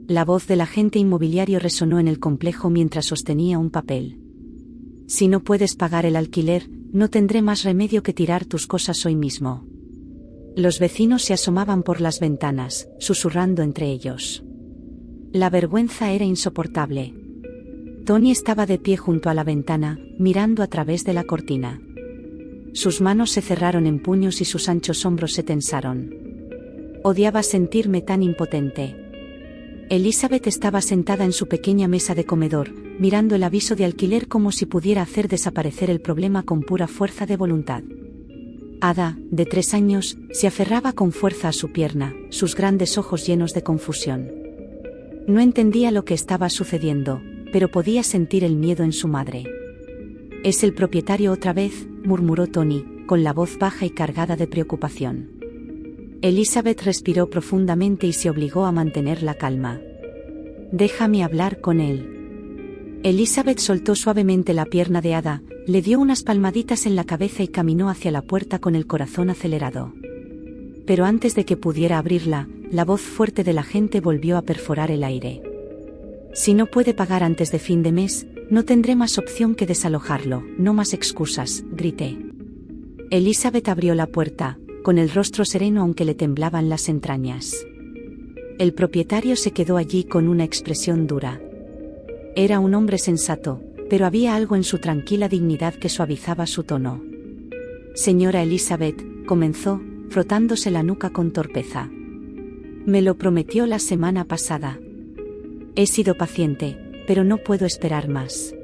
La voz del agente inmobiliario resonó en el complejo mientras sostenía un papel. Si no puedes pagar el alquiler, no tendré más remedio que tirar tus cosas hoy mismo. Los vecinos se asomaban por las ventanas, susurrando entre ellos. La vergüenza era insoportable. Tony estaba de pie junto a la ventana, mirando a través de la cortina. Sus manos se cerraron en puños y sus anchos hombros se tensaron. Odiaba sentirme tan impotente. Elizabeth estaba sentada en su pequeña mesa de comedor, mirando el aviso de alquiler como si pudiera hacer desaparecer el problema con pura fuerza de voluntad. Ada, de 3 años, se aferraba con fuerza a su pierna, sus grandes ojos llenos de confusión. No entendía lo que estaba sucediendo, pero podía sentir el miedo en su madre. «Es el propietario otra vez», murmuró Tony, con la voz baja y cargada de preocupación. Elizabeth respiró profundamente y se obligó a mantener la calma. «Déjame hablar con él». Elizabeth soltó suavemente la pierna de Ada, le dio unas palmaditas en la cabeza y caminó hacia la puerta con el corazón acelerado. Pero antes de que pudiera abrirla, la voz fuerte del agente volvió a perforar el aire. «Si no puede pagar antes de fin de mes, no tendré más opción que desalojarlo, no más excusas», grité. Elizabeth abrió la puerta, con el rostro sereno aunque le temblaban las entrañas. El propietario se quedó allí con una expresión dura. Era un hombre sensato, pero había algo en su tranquila dignidad que suavizaba su tono. «Señora Elizabeth», comenzó, frotándose la nuca con torpeza. «Me lo prometió la semana pasada. He sido paciente, pero no puedo esperar más.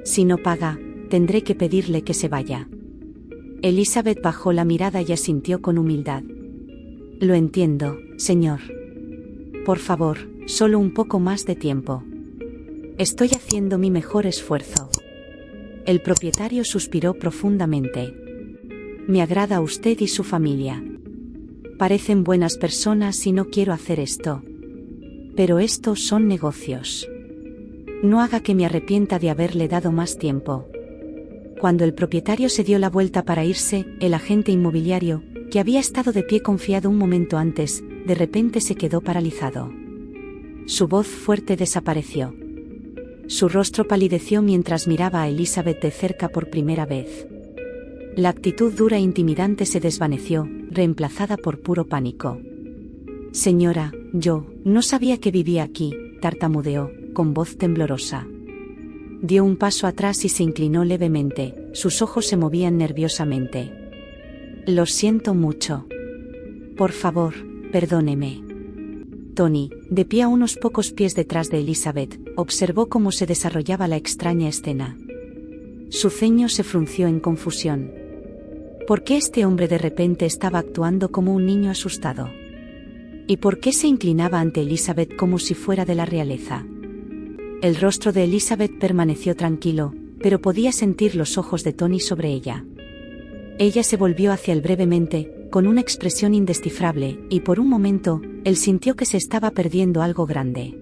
Si no paga, tendré que pedirle que se vaya». Elizabeth bajó la mirada y asintió con humildad. «Lo entiendo, señor. Por favor, solo un poco más de tiempo. Estoy haciendo mi mejor esfuerzo». El propietario suspiró profundamente. «Me agrada usted y su familia. Parecen buenas personas y no quiero hacer esto. Pero estos son negocios. No haga que me arrepienta de haberle dado más tiempo». Cuando el propietario se dio la vuelta para irse, el agente inmobiliario, que había estado de pie confiado un momento antes, de repente se quedó paralizado. Su voz fuerte desapareció. Su rostro palideció mientras miraba a Elizabeth de cerca por primera vez. La actitud dura e intimidante se desvaneció, reemplazada por puro pánico. «Señora, yo no sabía que vivía aquí», tartamudeó, con voz temblorosa. Dio un paso atrás y se inclinó levemente, sus ojos se movían nerviosamente. «Lo siento mucho. Por favor, perdóneme». Tony, de pie a unos pocos pies detrás de Elizabeth, observó cómo se desarrollaba la extraña escena. Su ceño se frunció en confusión. ¿Por qué este hombre de repente estaba actuando como un niño asustado? ¿Y por qué se inclinaba ante Elizabeth como si fuera de la realeza? El rostro de Elizabeth permaneció tranquilo, pero podía sentir los ojos de Tony sobre ella. Ella se volvió hacia él brevemente, con una expresión indescifrable, y por un momento, él sintió que se estaba perdiendo algo grande.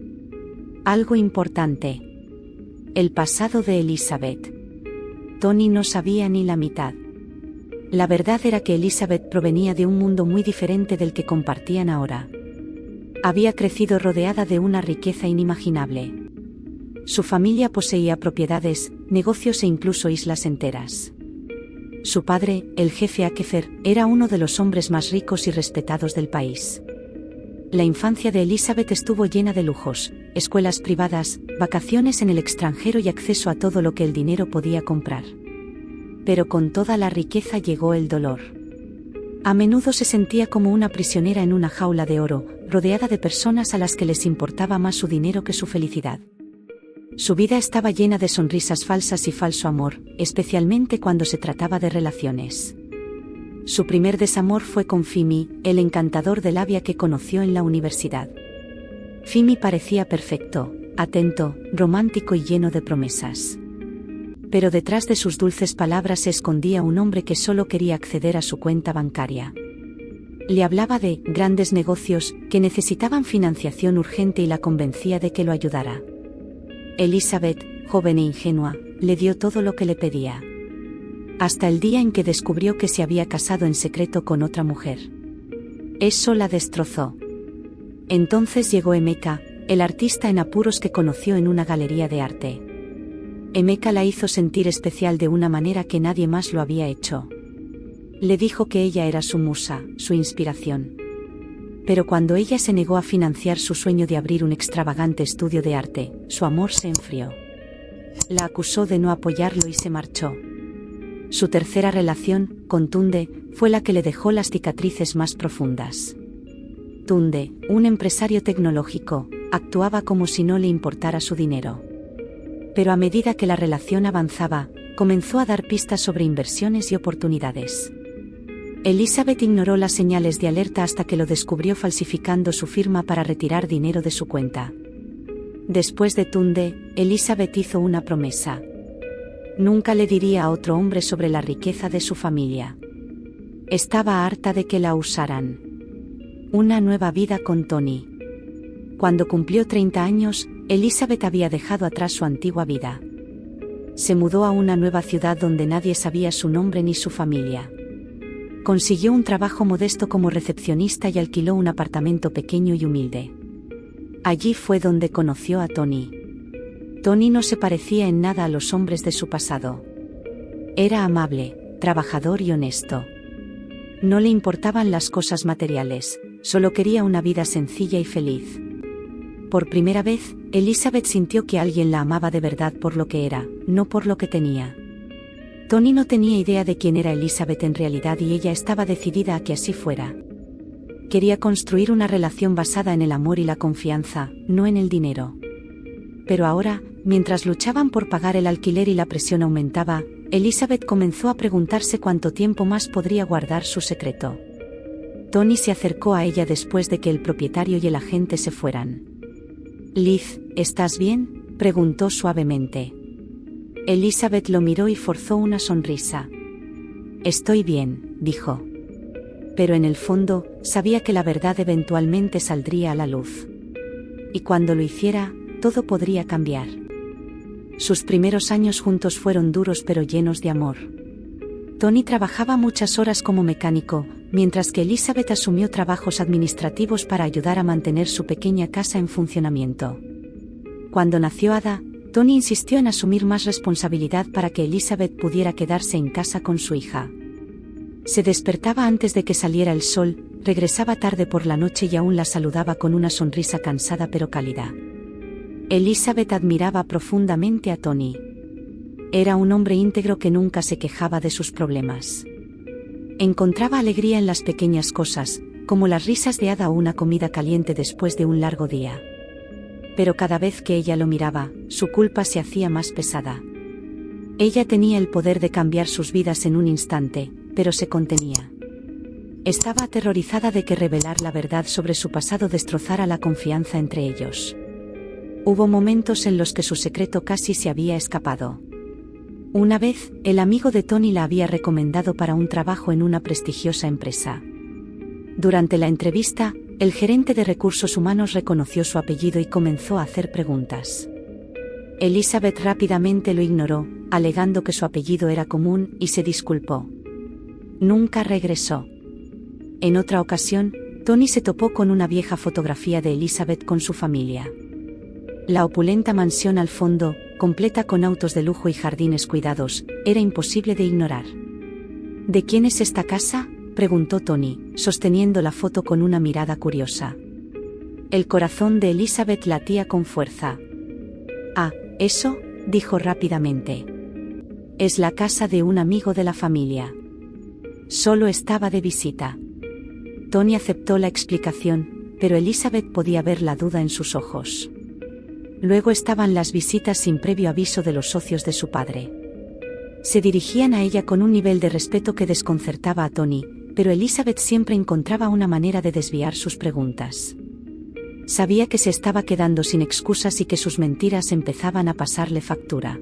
Algo importante. El pasado de Elizabeth. Tony no sabía ni la mitad. La verdad era que Elizabeth provenía de un mundo muy diferente del que compartían ahora. Había crecido rodeada de una riqueza inimaginable. Su familia poseía propiedades, negocios e incluso islas enteras. Su padre, el jefe Akefer, era uno de los hombres más ricos y respetados del país. La infancia de Elizabeth estuvo llena de lujos, escuelas privadas, vacaciones en el extranjero y acceso a todo lo que el dinero podía comprar. Pero con toda la riqueza llegó el dolor. A menudo se sentía como una prisionera en una jaula de oro, rodeada de personas a las que les importaba más su dinero que su felicidad. Su vida estaba llena de sonrisas falsas y falso amor, especialmente cuando se trataba de relaciones. Su primer desamor fue con Fimi, el encantador de labia que conoció en la universidad. Fimi parecía perfecto, atento, romántico y lleno de promesas. Pero detrás de sus dulces palabras se escondía un hombre que solo quería acceder a su cuenta bancaria. Le hablaba de grandes negocios que necesitaban financiación urgente y la convencía de que lo ayudara. Elizabeth, joven e ingenua, le dio todo lo que le pedía. Hasta el día en que descubrió que se había casado en secreto con otra mujer. Eso la destrozó. Entonces llegó Emeka, el artista en apuros que conoció en una galería de arte. Emeka la hizo sentir especial de una manera que nadie más lo había hecho. Le dijo que ella era su musa, su inspiración. Pero cuando ella se negó a financiar su sueño de abrir un extravagante estudio de arte, su amor se enfrió. La acusó de no apoyarlo y se marchó. Su tercera relación, con Tunde, fue la que le dejó las cicatrices más profundas. Tunde, un empresario tecnológico, actuaba como si no le importara su dinero. Pero a medida que la relación avanzaba, comenzó a dar pistas sobre inversiones y oportunidades. Elizabeth ignoró las señales de alerta hasta que lo descubrió falsificando su firma para retirar dinero de su cuenta. Después de Tunde, Elizabeth hizo una promesa. Nunca le diría a otro hombre sobre la riqueza de su familia. Estaba harta de que la usaran. Una nueva vida con Tony. Cuando cumplió 30 años, Elizabeth había dejado atrás su antigua vida. Se mudó a una nueva ciudad donde nadie sabía su nombre ni su familia. Consiguió un trabajo modesto como recepcionista y alquiló un apartamento pequeño y humilde. Allí fue donde conoció a Tony. Tony no se parecía en nada a los hombres de su pasado. Era amable, trabajador y honesto. No le importaban las cosas materiales, solo quería una vida sencilla y feliz. Por primera vez, Elizabeth sintió que alguien la amaba de verdad por lo que era, no por lo que tenía. Tony no tenía idea de quién era Elizabeth en realidad y ella estaba decidida a que así fuera. Quería construir una relación basada en el amor y la confianza, no en el dinero. Pero ahora, mientras luchaban por pagar el alquiler y la presión aumentaba, Elizabeth comenzó a preguntarse cuánto tiempo más podría guardar su secreto. Tony se acercó a ella después de que el propietario y el agente se fueran. «Liz, ¿estás bien?», preguntó suavemente. Elizabeth lo miró y forzó una sonrisa. «Estoy bien», dijo. Pero en el fondo, sabía que la verdad eventualmente saldría a la luz. Y cuando lo hiciera, todo podría cambiar. Sus primeros años juntos fueron duros pero llenos de amor. Tony trabajaba muchas horas como mecánico, mientras que Elizabeth asumió trabajos administrativos para ayudar a mantener su pequeña casa en funcionamiento. Cuando nació Ada, Tony insistió en asumir más responsabilidad para que Elizabeth pudiera quedarse en casa con su hija. Se despertaba antes de que saliera el sol, regresaba tarde por la noche y aún la saludaba con una sonrisa cansada pero cálida. Elizabeth admiraba profundamente a Tony. Era un hombre íntegro que nunca se quejaba de sus problemas. Encontraba alegría en las pequeñas cosas, como las risas de Ada o una comida caliente después de un largo día. Pero cada vez que ella lo miraba, su culpa se hacía más pesada. Ella tenía el poder de cambiar sus vidas en un instante, pero se contenía. Estaba aterrorizada de que revelar la verdad sobre su pasado destrozara la confianza entre ellos. Hubo momentos en los que su secreto casi se había escapado. Una vez, el amigo de Tony la había recomendado para un trabajo en una prestigiosa empresa. Durante la entrevista, el gerente de recursos humanos reconoció su apellido y comenzó a hacer preguntas. Elizabeth rápidamente lo ignoró, alegando que su apellido era común, y se disculpó. Nunca regresó. En otra ocasión, Tony se topó con una vieja fotografía de Elizabeth con su familia. La opulenta mansión al fondo, completa con autos de lujo y jardines cuidados, era imposible de ignorar. ¿De quién es esta casa?, preguntó Tony, sosteniendo la foto con una mirada curiosa. El corazón de Elizabeth latía con fuerza. «Ah, eso», dijo rápidamente. «Es la casa de un amigo de la familia. Solo estaba de visita». Tony aceptó la explicación, pero Elizabeth podía ver la duda en sus ojos. Luego estaban las visitas sin previo aviso de los socios de su padre. Se dirigían a ella con un nivel de respeto que desconcertaba a Tony, pero Elizabeth siempre encontraba una manera de desviar sus preguntas. Sabía que se estaba quedando sin excusas y que sus mentiras empezaban a pasarle factura.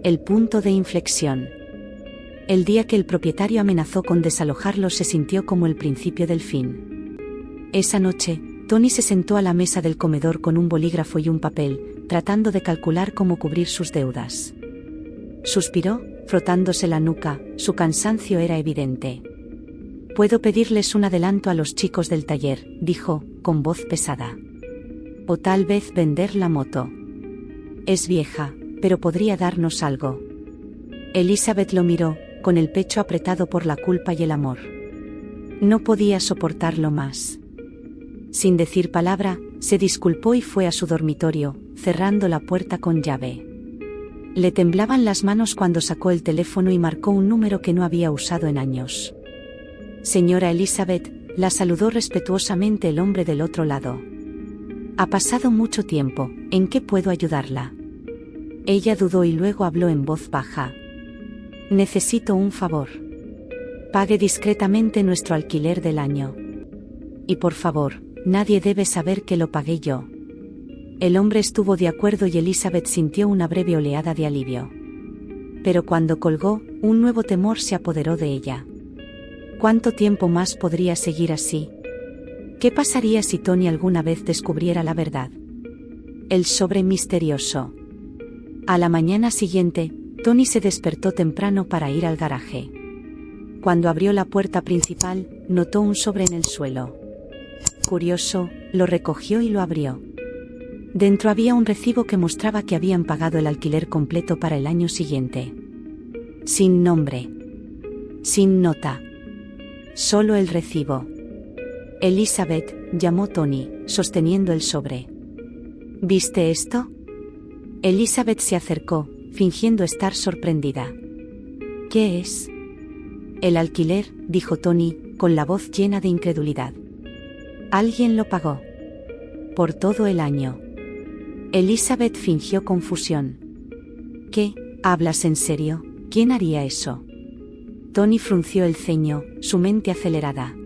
El punto de inflexión. El día que el propietario amenazó con desalojarlo se sintió como el principio del fin. Esa noche, Tony se sentó a la mesa del comedor con un bolígrafo y un papel, tratando de calcular cómo cubrir sus deudas. Suspiró, frotándose la nuca, su cansancio era evidente. «Puedo pedirles un adelanto a los chicos del taller», dijo, con voz pesada. O tal vez vender la moto. Es vieja, pero podría darnos algo. Elizabeth lo miró, con el pecho apretado por la culpa y el amor. No podía soportarlo más. Sin decir palabra, se disculpó y fue a su dormitorio, cerrando la puerta con llave. Le temblaban las manos cuando sacó el teléfono y marcó un número que no había usado en años. Señora Elizabeth, la saludó respetuosamente el hombre del otro lado. Ha pasado mucho tiempo, ¿en qué puedo ayudarla? Ella dudó y luego habló en voz baja. Necesito un favor. Pague discretamente nuestro alquiler del año. Y por favor, nadie debe saber que lo pagué yo. El hombre estuvo de acuerdo y Elizabeth sintió una breve oleada de alivio. Pero cuando colgó, un nuevo temor se apoderó de ella. ¿Cuánto tiempo más podría seguir así? ¿Qué pasaría si Tony alguna vez descubriera la verdad? El sobre misterioso. A la mañana siguiente, Tony se despertó temprano para ir al garaje. Cuando abrió la puerta principal, notó un sobre en el suelo. Curioso, lo recogió y lo abrió. Dentro había un recibo que mostraba que habían pagado el alquiler completo para el año siguiente. Sin nombre. Sin nota. Solo el recibo. Elizabeth, llamó Tony, sosteniendo el sobre. ¿Viste esto? Elizabeth se acercó, fingiendo estar sorprendida. ¿Qué es? El alquiler, dijo Tony, con la voz llena de incredulidad. Alguien lo pagó. Por todo el año. Elizabeth fingió confusión. ¿Qué? ¿Hablas en serio? ¿Quién haría eso? Tony frunció el ceño, su mente acelerada.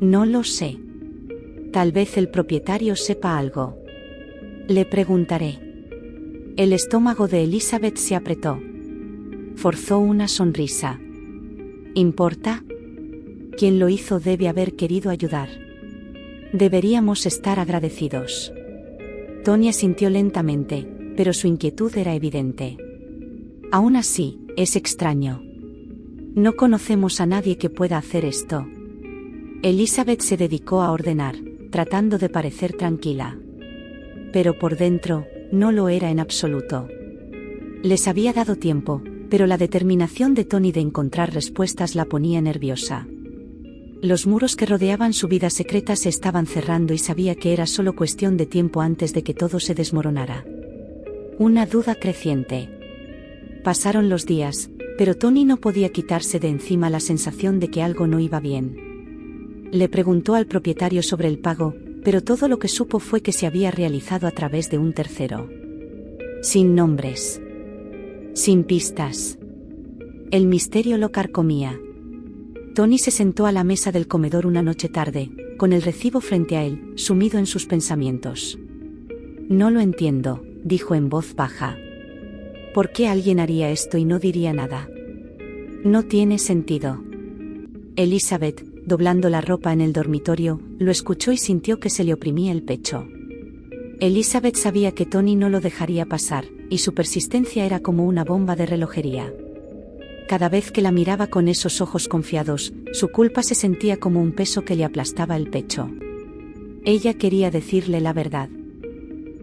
No lo sé. Tal vez el propietario sepa algo. Le preguntaré. El estómago de Elizabeth se apretó. Forzó una sonrisa. ¿Importa? Quien lo hizo debe haber querido ayudar. Deberíamos estar agradecidos. Tony asintió lentamente, pero su inquietud era evidente. Aún así, es extraño. No conocemos a nadie que pueda hacer esto. Elizabeth se dedicó a ordenar, tratando de parecer tranquila. Pero por dentro, no lo era en absoluto. Les había dado tiempo, pero la determinación de Tony de encontrar respuestas la ponía nerviosa. Los muros que rodeaban su vida secreta se estaban cerrando y sabía que era solo cuestión de tiempo antes de que todo se desmoronara. Una duda creciente. Pasaron los días, pero Tony no podía quitarse de encima la sensación de que algo no iba bien. Le preguntó al propietario sobre el pago, pero todo lo que supo fue que se había realizado a través de un tercero. Sin nombres. Sin pistas. El misterio lo carcomía. Tony se sentó a la mesa del comedor una noche tarde, con el recibo frente a él, sumido en sus pensamientos. No lo entiendo, dijo en voz baja. ¿Por qué alguien haría esto y no diría nada? No tiene sentido. Elizabeth, doblando la ropa en el dormitorio, lo escuchó y sintió que se le oprimía el pecho. Elizabeth sabía que Tony no lo dejaría pasar, y su persistencia era como una bomba de relojería. Cada vez que la miraba con esos ojos confiados, su culpa se sentía como un peso que le aplastaba el pecho. Ella quería decirle la verdad.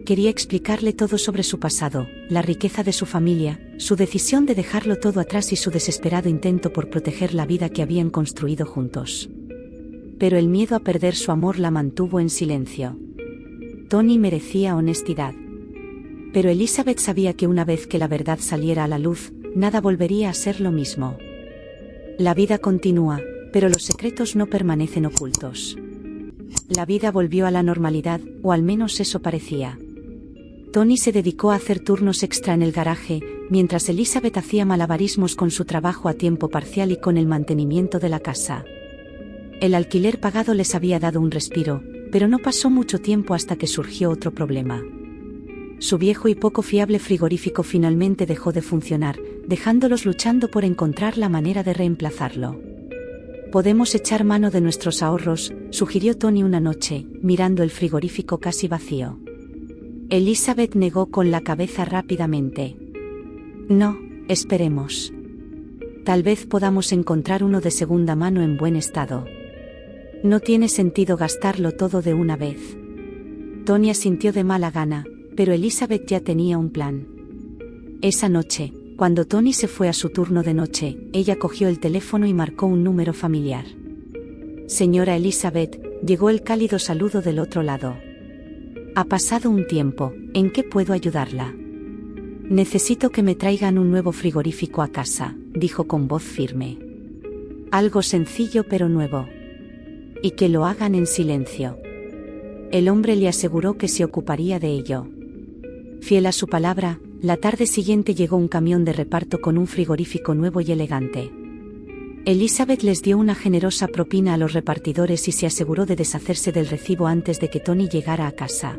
Quería explicarle todo sobre su pasado, la riqueza de su familia, su decisión de dejarlo todo atrás y su desesperado intento por proteger la vida que habían construido juntos. Pero el miedo a perder su amor la mantuvo en silencio. Tony merecía honestidad. Pero Elizabeth sabía que una vez que la verdad saliera a la luz, nada volvería a ser lo mismo. La vida continúa, pero los secretos no permanecen ocultos. La vida volvió a la normalidad, o al menos eso parecía. Tony se dedicó a hacer turnos extra en el garaje, mientras Elizabeth hacía malabarismos con su trabajo a tiempo parcial y con el mantenimiento de la casa. El alquiler pagado les había dado un respiro, pero no pasó mucho tiempo hasta que surgió otro problema. Su viejo y poco fiable frigorífico finalmente dejó de funcionar, dejándolos luchando por encontrar la manera de reemplazarlo. «Podemos echar mano de nuestros ahorros», sugirió Tony una noche, mirando el frigorífico casi vacío. Elizabeth negó con la cabeza rápidamente. «No, esperemos. Tal vez podamos encontrar uno de segunda mano en buen estado. No tiene sentido gastarlo todo de una vez». Tony asintió de mala gana, pero Elizabeth ya tenía un plan. Esa noche, cuando Tony se fue a su turno de noche, ella cogió el teléfono y marcó un número familiar. Señora Elizabeth, llegó el cálido saludo del otro lado. Ha pasado un tiempo, ¿en qué puedo ayudarla? Necesito que me traigan un nuevo frigorífico a casa, dijo con voz firme. Algo sencillo pero nuevo. Y que lo hagan en silencio. El hombre le aseguró que se ocuparía de ello. Fiel a su palabra, la tarde siguiente llegó un camión de reparto con un frigorífico nuevo y elegante. Elizabeth les dio una generosa propina a los repartidores y se aseguró de deshacerse del recibo antes de que Tony llegara a casa.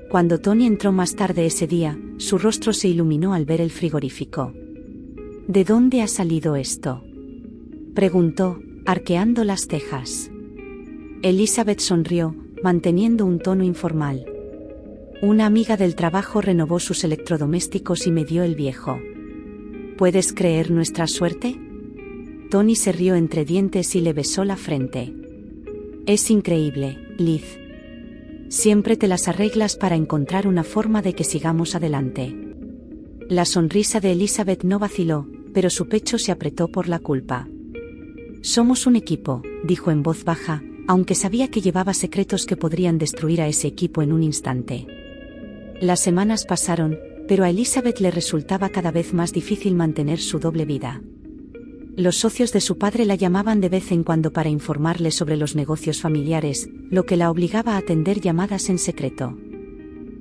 Cuando Tony entró más tarde ese día, su rostro se iluminó al ver el frigorífico. ¿De dónde ha salido esto?, preguntó, arqueando las cejas. Elizabeth sonrió, manteniendo un tono informal. Una amiga del trabajo renovó sus electrodomésticos y me dio el viejo. ¿Puedes creer nuestra suerte? Tony se rió entre dientes y le besó la frente. Es increíble, Liz. Siempre te las arreglas para encontrar una forma de que sigamos adelante. La sonrisa de Elizabeth no vaciló, pero su pecho se apretó por la culpa. Somos un equipo, dijo en voz baja, aunque sabía que llevaba secretos que podrían destruir a ese equipo en un instante. Las semanas pasaron, pero a Elizabeth le resultaba cada vez más difícil mantener su doble vida. Los socios de su padre la llamaban de vez en cuando para informarle sobre los negocios familiares, lo que la obligaba a atender llamadas en secreto.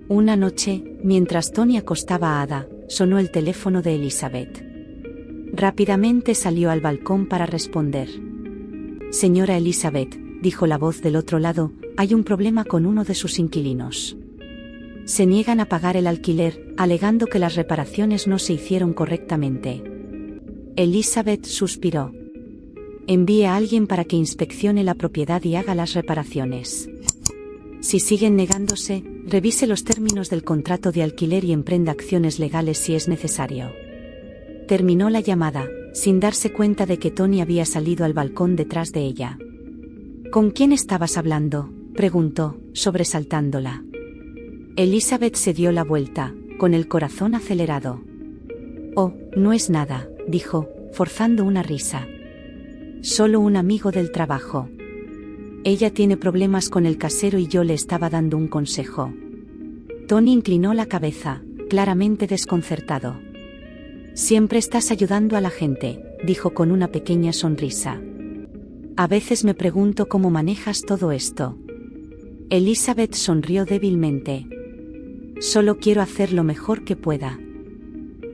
Una noche, mientras Tony acostaba a Ada, sonó el teléfono de Elizabeth. Rápidamente salió al balcón para responder. Señora Elizabeth, dijo la voz del otro lado, hay un problema con uno de sus inquilinos. Se niegan a pagar el alquiler, alegando que las reparaciones no se hicieron correctamente. Elizabeth suspiró. Envíe a alguien para que inspeccione la propiedad y haga las reparaciones. Si siguen negándose, revise los términos del contrato de alquiler y emprenda acciones legales si es necesario. Terminó la llamada, sin darse cuenta de que Tony había salido al balcón detrás de ella. ¿Con quién estabas hablando?, preguntó, sobresaltándola. Elizabeth se dio la vuelta, con el corazón acelerado. Oh, no es nada, dijo, forzando una risa. Solo un amigo del trabajo. Ella tiene problemas con el casero y yo le estaba dando un consejo. Tony inclinó la cabeza, claramente desconcertado. Siempre estás ayudando a la gente, dijo con una pequeña sonrisa. A veces me pregunto cómo manejas todo esto. Elizabeth sonrió débilmente. Solo quiero hacer lo mejor que pueda.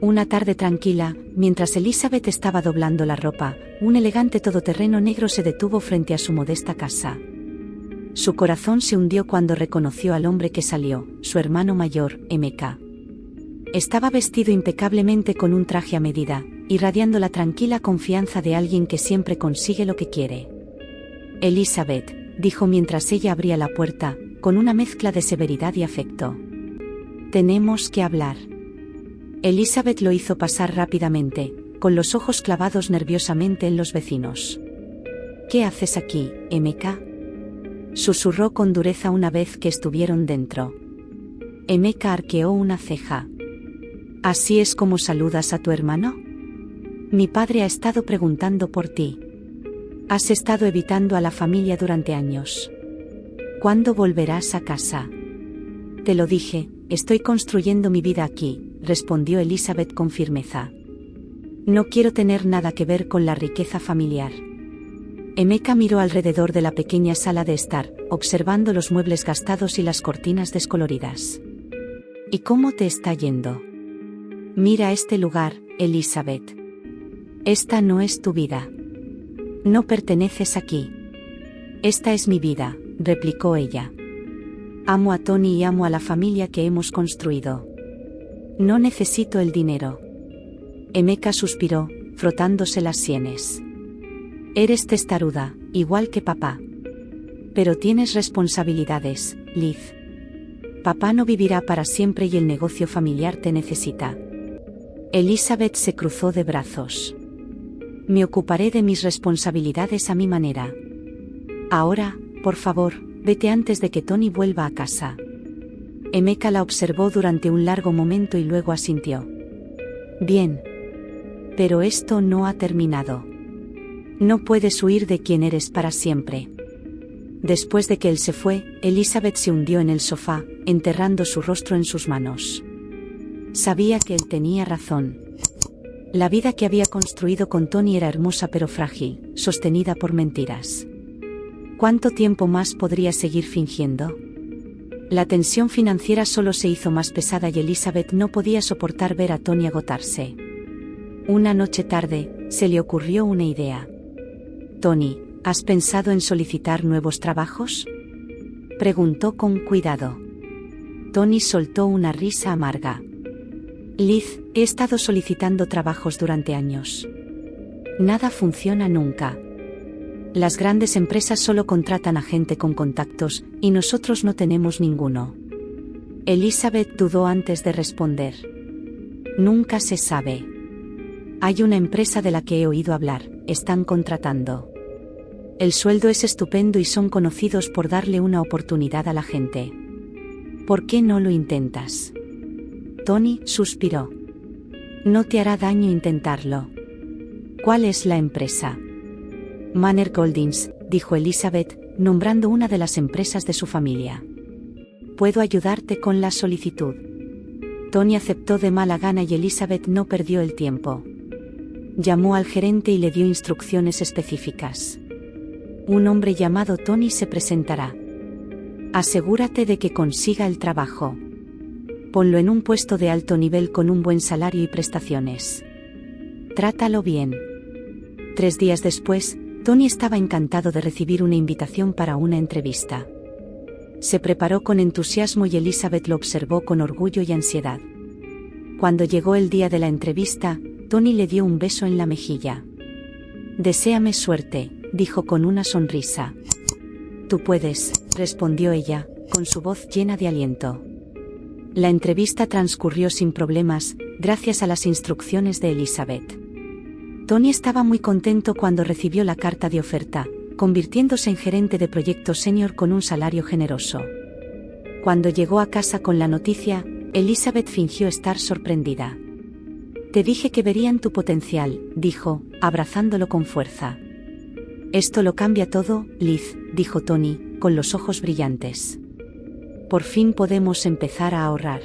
Una tarde tranquila, mientras Elizabeth estaba doblando la ropa, un elegante todoterreno negro se detuvo frente a su modesta casa. Su corazón se hundió cuando reconoció al hombre que salió, su hermano mayor, MK. Estaba vestido impecablemente con un traje a medida, irradiando la tranquila confianza de alguien que siempre consigue lo que quiere. Elizabeth, dijo mientras ella abría la puerta, con una mezcla de severidad y afecto. Tenemos que hablar. Elizabeth lo hizo pasar rápidamente, con los ojos clavados nerviosamente en los vecinos. ¿Qué haces aquí, MK? Susurró con dureza una vez que estuvieron dentro. MK arqueó una ceja. ¿Así es como saludas a tu hermano? Mi padre ha estado preguntando por ti. Has estado evitando a la familia durante años. ¿Cuándo volverás a casa? Te lo dije, estoy construyendo mi vida aquí, respondió Elizabeth con firmeza. No quiero tener nada que ver con la riqueza familiar. MK miró alrededor de la pequeña sala de estar, observando los muebles gastados y las cortinas descoloridas. ¿Y cómo te está yendo? Mira este lugar, Elizabeth. Esta no es tu vida. No perteneces aquí. Esta es mi vida, replicó ella. Amo a Tony y amo a la familia que hemos construido. No necesito el dinero. MK suspiró, frotándose las sienes. Eres testaruda, igual que papá. Pero tienes responsabilidades, Liz. Papá no vivirá para siempre y el negocio familiar te necesita. Elizabeth se cruzó de brazos. Me ocuparé de mis responsabilidades a mi manera. Ahora, por favor, vete antes de que Tony vuelva a casa. Emeka la observó durante un largo momento y luego asintió. Bien. Pero esto no ha terminado. No puedes huir de quien eres para siempre. Después de que él se fue, Elizabeth se hundió en el sofá, enterrando su rostro en sus manos. Sabía que él tenía razón. La vida que había construido con Tony era hermosa pero frágil, sostenida por mentiras. ¿Cuánto tiempo más podría seguir fingiendo? La tensión financiera solo se hizo más pesada y Elizabeth no podía soportar ver a Tony agotarse. Una noche tarde, se le ocurrió una idea. Tony, ¿has pensado en solicitar nuevos trabajos? Preguntó con cuidado. Tony soltó una risa amarga. Liz, he estado solicitando trabajos durante años. Nada funciona nunca. Las grandes empresas solo contratan a gente con contactos, y nosotros no tenemos ninguno. Elizabeth dudó antes de responder. Nunca se sabe. Hay una empresa de la que he oído hablar, están contratando. El sueldo es estupendo y son conocidos por darle una oportunidad a la gente. ¿Por qué no lo intentas? Tony suspiró. No te hará daño intentarlo. ¿Cuál es la empresa? Manor Goldings, dijo Elizabeth, nombrando una de las empresas de su familia. Puedo ayudarte con la solicitud. Tony aceptó de mala gana y Elizabeth no perdió el tiempo. Llamó al gerente y le dio instrucciones específicas. Un hombre llamado Tony se presentará. Asegúrate de que consiga el trabajo. Ponlo en un puesto de alto nivel con un buen salario y prestaciones. Trátalo bien. 3 días después, Tony estaba encantado de recibir una invitación para una entrevista. Se preparó con entusiasmo y Elizabeth lo observó con orgullo y ansiedad. Cuando llegó el día de la entrevista, Tony le dio un beso en la mejilla. Deséame suerte, dijo con una sonrisa. Tú puedes, respondió ella, con su voz llena de aliento. La entrevista transcurrió sin problemas, gracias a las instrucciones de Elizabeth. Tony estaba muy contento cuando recibió la carta de oferta, convirtiéndose en gerente de proyecto senior con un salario generoso. Cuando llegó a casa con la noticia, Elizabeth fingió estar sorprendida. Te dije que verían tu potencial, dijo, abrazándolo con fuerza. Esto lo cambia todo, Liz, dijo Tony, con los ojos brillantes. Por fin podemos empezar a ahorrar.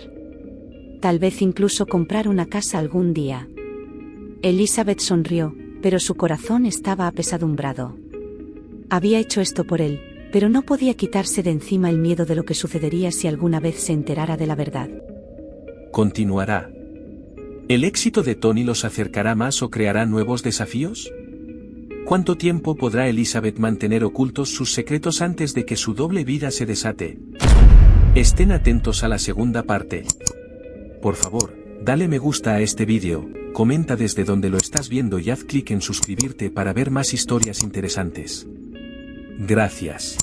Tal vez incluso comprar una casa algún día. Elizabeth sonrió, pero su corazón estaba apesadumbrado. Había hecho esto por él, pero no podía quitarse de encima el miedo de lo que sucedería si alguna vez se enterara de la verdad. Continuará. ¿El éxito de Tony los acercará más o creará nuevos desafíos? ¿Cuánto tiempo podrá Elizabeth mantener ocultos sus secretos antes de que su doble vida se desate? Estén atentos a la segunda parte. Por favor, dale me gusta a este vídeo, comenta desde donde lo estás viendo y haz clic en suscribirte para ver más historias interesantes. Gracias.